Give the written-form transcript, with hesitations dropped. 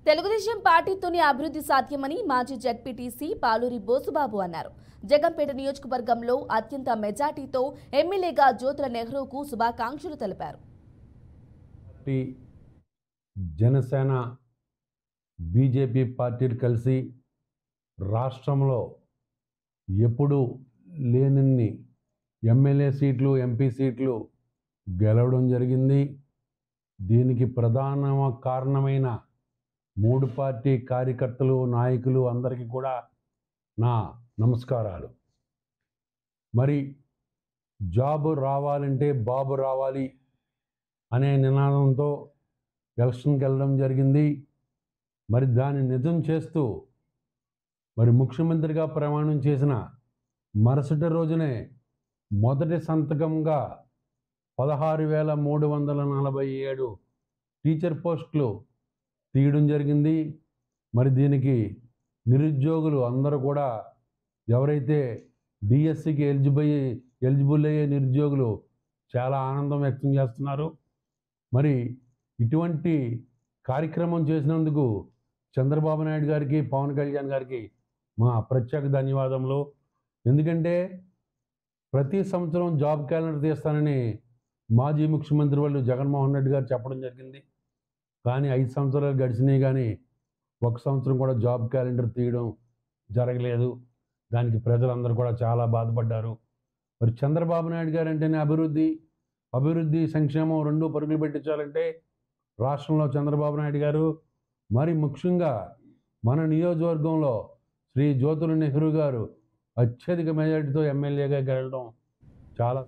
తెలుగుదేశం పార్టీతోనే అభివృద్ధి సాధ్యమని మాజీ జడ్పీటీసీ పాలూరి బోసుబాబు అన్నారు. జగంపేట నియోజకవర్గంలో అత్యంత మెజార్టీతో ఎమ్మెల్యేగా జ్యోతుల నెహ్రూకు శుభాకాంక్షలు తెలిపారు. జనసేన బీజేపీ పార్టీలు కలిసి రాష్ట్రంలో ఎప్పుడు లేనన్ని ఎమ్మెల్యే సీట్లు, ఎంపీ సీట్లు గెలవడం జరిగింది. దీనికి ప్రధాన కారణమైన మూడు పార్టీ కార్యకర్తలు, నాయకులు అందరికీ కూడా నా నమస్కారాలు. మరి జాబు రావాలంటే బాబు రావాలి అనే నినాదంతో ఎలక్షన్కి వెళ్ళడం జరిగింది. మరి దాన్ని నిజం చేస్తూ మరి ముఖ్యమంత్రిగా ప్రమాణం చేసిన మరుసటి రోజునే మొదటి సంతకంగా 16,347 టీచర్ పోస్టులు తీయడం జరిగింది. మరి దీనికి నిరుద్యోగులు అందరూ కూడా ఎవరైతే డిఎస్సికి ఎలిజిబుల్ అయ్యే నిరుద్యోగులు చాలా ఆనందం వ్యక్తం చేస్తున్నారు. మరి ఇటువంటి కార్యక్రమం చేసినందుకు చంద్రబాబు నాయుడు గారికి, పవన్ కళ్యాణ్ గారికి మా ప్రత్యేక ధన్యవాదములు. ఎందుకంటే ప్రతి సంవత్సరం జాబ్ క్యాలెండర్ తీస్తానని మాజీ ముఖ్యమంత్రి వాళ్ళు జగన్మోహన్ రెడ్డి గారు చెప్పడం జరిగింది. కానీ 5 సంవత్సరాలు గడిచినాయి, కానీ ఒక సంవత్సరం కూడా జాబ్ క్యాలెండర్ తీయడం జరగలేదు. దానికి ప్రజలందరూ కూడా చాలా బాధపడ్డారు. మరి చంద్రబాబు నాయుడు గారు అంటేనే అభివృద్ధి సంక్షేమం రెండు పరుగులు పెట్టించాలంటే రాష్ట్రంలో చంద్రబాబు నాయుడు గారు, మరి ముఖ్యంగా మన నియోజకవర్గంలో శ్రీ జ్యోతుల నెహ్రూ గారు అత్యధిక మెజారిటీతో ఎమ్మెల్యేగా గెలవడం చాలా